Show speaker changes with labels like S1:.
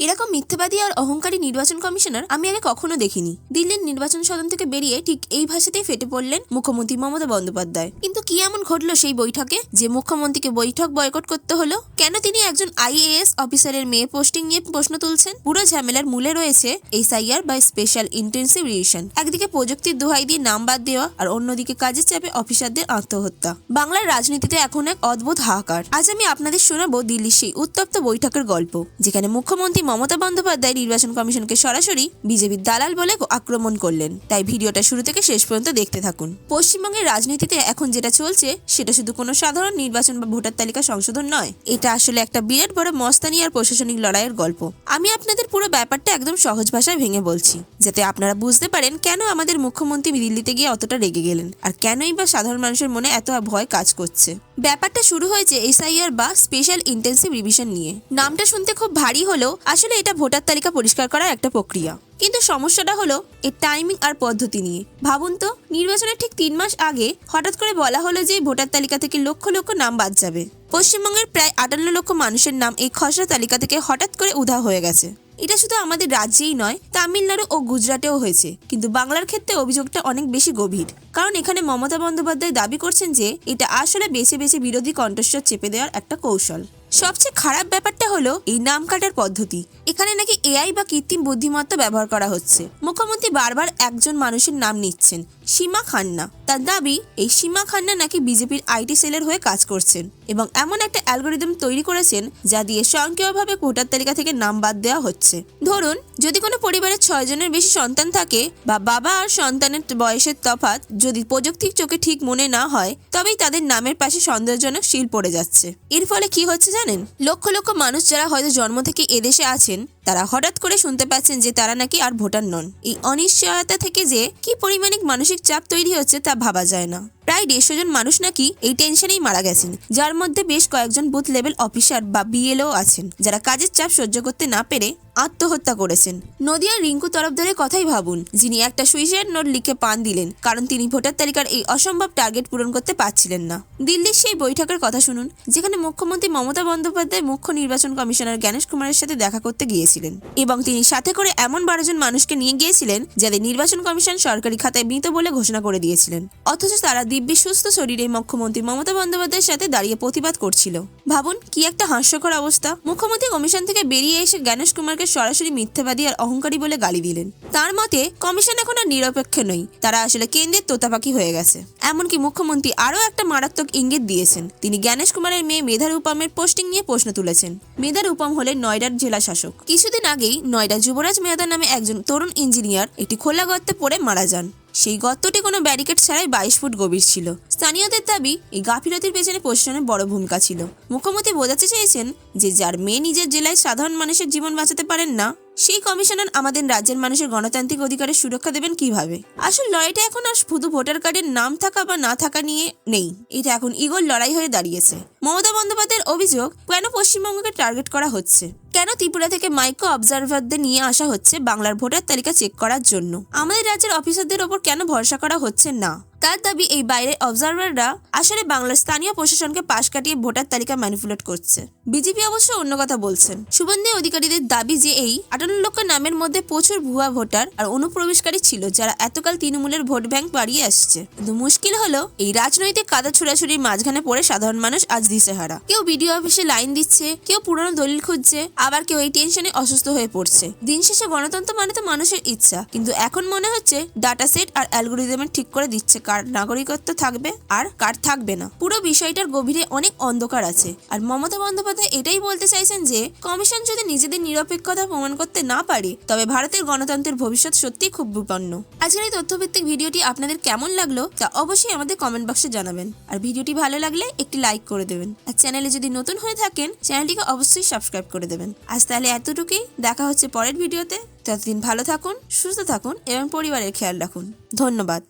S1: এরকম মিথ্যাবাদী আর অহংকারী নির্বাচন কমিশনার আমি আগে কখনো দেখিনি। দিল্লির নির্বাচন সদন থেকে বেরিয়ে ঠিক এই ভাষাতেই ফেটে পড়লেন মুখ্যমন্ত্রী মমতা বন্দ্যোপাধ্যায়। কিন্তু কি এমন ঘটলো সেই বৈঠকে যে মুখ্যমন্ত্রীকে বৈঠক বয়কট করতে হলো? কেন তিনি একজন IAS অফিসারের মেয়ে পোস্টিং নিয়ে প্রশ্ন তুলছেন? পুরো ঝামেলার মূলে রয়েছে SIR বা স্পেশাল ইন্টেন্সিভ রিভিশন। একদিকে প্রযুক্তির দোহাই দিয়ে নাম বাদ দেওয়া আর অন্যদিকে কাজের চাপে অফিসারদের আত্মহত্যা। বাংলার রাজনীতিতে এখন এক অদ্ভুত হাহাকার। আজ আমি আপনাদের শোনাবো দিল্লির সেই উত্তপ্ত বৈঠকের গল্প, যেখানে মুখ্যমন্ত্রী মমতা বন্দ্যোপাধ্যায় নির্বাচন কমিশনকে সরাসরি বিজেপির দালাল বলে আক্রমণ করলেন। তাই ভিডিওটা শুরু থেকে শেষ পর্যন্ত দেখতে থাকুন। পশ্চিমবঙ্গের রাজনীতিতে এখন যেটা চলছে সেটা শুধু কোনো সাধারণ নির্বাচন বা ভোটার তালিকা সংশোধন নয়, এটা আসলে একটা বিরাট বড় মস্তানি আর প্রশাসনিক লড়াইয়ের গল্প। আমি আপনাদের পুরো ব্যাপারটা একদম সহজ ভাষায় ভেঙে বলছি, যাতে আপনারা বুঝতে পারেন কেন আমাদের মুখ্যমন্ত্রী দিল্লিতে গিয়ে অতটা রেগে গেলেন আর কেনই বা সাধারণ মানুষের মনে এত ভয় কাজ করছে। ব্যাপারটা শুরু হয়েছে SIR বা স্পেশাল ইন্টেন্সিভ রিভিশন নিয়ে। নামটা শুনতে খুব ভারী হলেও আসলে এটা ভোটার তালিকা পরিষ্কার করার একটা প্রক্রিয়া। কিন্তু সমস্যাটা হলো এর টাইমিং আর পদ্ধতি নিয়ে। ভাবুন তো, নির্বাচনের ঠিক 3 মাস আগে হঠাৎ করে বলা হলো যে ভোটার তালিকা থেকে লক্ষ লক্ষ নাম বাদ যাবে। পশ্চিমবঙ্গের প্রায় 58 লক্ষ মানুষের নাম এই খসড়া তালিকা থেকে হঠাৎ করে উধাও হয়ে গেছে। এটা শুধু আমাদের রাজ্যেই নয়, তামিলনাড়ু ও গুজরাটেও হয়েছে। কিন্তু বাংলার ক্ষেত্রে অভিযোগটা অনেক বেশি গভীর, কারণ এখানে মমতা বন্দ্যোপাধ্যায় দাবি করছেন যে এটা আসলে বেছে বেছে বিরোধী কণ্ঠস্বর চেপে দেওয়ার একটা কৌশল। সবচেয়ে খারাপ ব্যাপারটা হলো এই নাম কাটার পদ্ধতি। এখানে নাকি AI বা কৃত্রিম বুদ্ধিমত্তা ব্যবহার করা হচ্ছে। মুখ্যমন্ত্রী বারবার একজন মানুষের নাম নিচ্ছেন, সীমা খান্না। তার দাবি এই সীমা খান্না নাকি বিজেপির IT সেলের হয়ে কাজ করছেন এবং এমন একটা অ্যালগোরিদম তৈরি করেছেন যা দিয়ে স্বয়ংক্রিয়ভাবে ভোটার তালিকা থেকে নাম বাদ দেওয়া হচ্ছে। ধরুন, যদি কোনো পরিবারে 6 জনের বেশি সন্তান থাকে বা বাবা আর সন্তানের বয়সের তফাৎ যদি প্রযুক্তির চোখে ঠিক মনে না হয়, তবেই তাদের নামের পাশে সন্দেহজনক সিল পড়ে যাচ্ছে। এর ফলে কি হচ্ছে জানেন? লক্ষ লক্ষ মানুষ যারা হয়তো জন্ম থেকে এদেশে আছেন, তারা হঠাৎ করে শুনতে পাচ্ছেন যে তারা নাকি আর ভোটার নন। এই অনিশ্চয়তা থেকে যে কি পরিমাণিক মানসিক চাপ তৈরি হচ্ছে তা ভাবা যায় না। প্রায় 150 জন মানুষ নাকি এই টেনশনেই মারা গেছেন, যার মধ্যে বেশ কয়েকজন বুথ লেভেল অফিসার বা BLO আছেন, যারা কাজের চাপ সহ্য করতে না পেরে আত্মহত্যা করেছেন। নদিয়ার রিঙ্কু তরফদারের কথাই ভাবুন, যিনি একটা সুইসাইড নোট লিখে পান দিলেন কারণ তিনি ভোটার তালিকার এই অসম্ভব টার্গেট পূরণ করতে পারছিলেন না। দিল্লির সেই বৈঠকের কথা শুনুন, যেখানে মুখ্যমন্ত্রী মমতা বন্দ্যোপাধ্যায় মুখ্য নির্বাচন কমিশনার জ্ঞানেশ কুমারের সাথে দেখা করতে গিয়েছিলেন এবং তিনি সাথে করে এমন 12 জন মানুষকে নিয়ে গিয়েছিলেন যাদের নির্বাচন কমিশন সরকারি খাতায় মৃত বলে ঘোষণা করে দিয়েছিলেন, অথচ তারা দিব্যি সুস্থ শরীরে মুখ্যমন্ত্রী মমতা বন্দ্যোপাধ্যায়ের সাথে দাঁড়িয়ে প্রতিবাদ করছিল। ভাবুন কি একটা হাস্যকর অবস্থা। মুখ্যমন্ত্রী কমিশন থেকে বেরিয়ে এসে জ্ঞানেশ কুমারকে সরাসরি মিথ্যাবাদী আর অহংকারী বলে গালি দিলেন। তার মতে কমিশন এখন আর নিরপেক্ষ নয়, তারা আসলে কেন্দ্রের তোতাপাখি হয়ে গেছে। এমনকি মুখ্যমন্ত্রী আরও একটা মারাত্মক ইঙ্গিত দিয়েছেন। তিনি জ্ঞানেশ কুমারের মেয়ে মেধা রূপমের পোস্টিং নিয়ে প্রশ্ন তুলেছেন। মেধা রূপম হলেন নয়ডার জেলা শাসক। কিছুদিন আগেই নয়ডা যুবরাজ মেধা নামে একজন তরুণ ইঞ্জিনিয়ার একটি খোলা গর্তে পড়ে মারা যান। সেই গর্তটি কোনো ব্যারিকেড ছাড়াই 22 ফুট গভীর ছিল। স্থানীয়দের দাবি এই গাফিলতির পেছনে প্রশাসনের বড় ভূমিকা ছিল। মুখ্যমন্ত্রী বোঝাতে চেয়েছেন যে যার মেয়ে নিজের জেলায় সাধারণ মানুষের জীবন বাঁচাতে পারেন না, সেই কমিশনার আমাদের রাজ্যের মানুষের গণতান্ত্রিক অধিকারের সুরক্ষা দেবেন কিভাবে? আসল লড়াইটা এখন আর শুধু ভোটার কার্ডের নাম থাকা বা না থাকা নিয়ে নেই, এটা এখন ইগোর লড়াই হয়ে দাঁড়িয়েছে। মমতা বন্দ্যোপাধ্যায়ের অভিযোগ, কেন পশ্চিমবঙ্গকে টার্গেট করা হচ্ছে? কেন ত্রিপুরা থেকে মাইক্রো অবজারভারদের নিয়ে আসা হচ্ছে বাংলার ভোটার তালিকা চেক করার জন্য? আমাদের রাজ্যের অফিসারদের ওপর কেন ভরসা করা হচ্ছে না? তার দাবি এই বাইরের অবজারভাররা আসলে বাংলার স্থানীয় প্রশাসনকে পাশ কাটিয়ে ভোটার তালিকা ম্যানিপুলেট করছে। বিজেপি অবশ্য অন্য কথা বলছেন। শুভেন্দু অধিকারীদের দাবি যে এই 58 লক্ষ নামের মধ্যে প্রচুর ভুয়া ভোটার আর অনুপ্রবেশকারী ছিল, যারা এতকাল তৃণমূলের ভোট ব্যাংক বাড়িয়ে আসছে। কিন্তু মুশকিল হলো এই রাজনৈতিক কাদা ছুড়াছুড়ির মাঝখানে পড়ে সাধারণ মানুষ আজ দিশেহারা। কেউ বিডিও অফিসে লাইন দিচ্ছে, কেউ পুরনো দলিল খুঁজছে, আবার কেউ এই টেনশনে অসুস্থ হয়ে পড়ছে। দিন শেষে গণতন্ত্র মানে তো মানুষের ইচ্ছা, কিন্তু এখন মনে হচ্ছে ডাটা সেট আর অ্যালগোরিদমের ঠিক করে দিচ্ছে কার নাগরিকত্ব থাকবে আর কার থাকবে না। পুরো বিষয়টার গভীরে অনেক অন্ধকার আছে। আর মমতা বন্দ্যোপাধ্যায় এটাই বলতে চাইছেন যে কমিশন যদি নিজেদের নিরপেক্ষতা প্রমাণ করতে না পারে, তবে ভারতের গণতন্ত্রের ভবিষ্যৎ সত্যিই খুব বিপন্ন। আজকের এই তথ্যভিত্তিক ভিডিওটি আপনাদের কেমন লাগলো তা অবশ্যই আমাদের কমেন্ট বক্সে জানাবেন। আর ভিডিওটি ভালো লাগলে একটি লাইক করে দেবেন। আর চ্যানেলে যদি নতুন হয়ে থাকেন, চ্যানেলটিকে অবশ্যই সাবস্ক্রাইব করে দেবেন। আজ তাহলে এতটুকুই, দেখা হচ্ছে পরের ভিডিওতে। ততদিন ভালো থাকুন, সুস্থ থাকুন এবং পরিবারের খেয়াল রাখুন। ধন্যবাদ।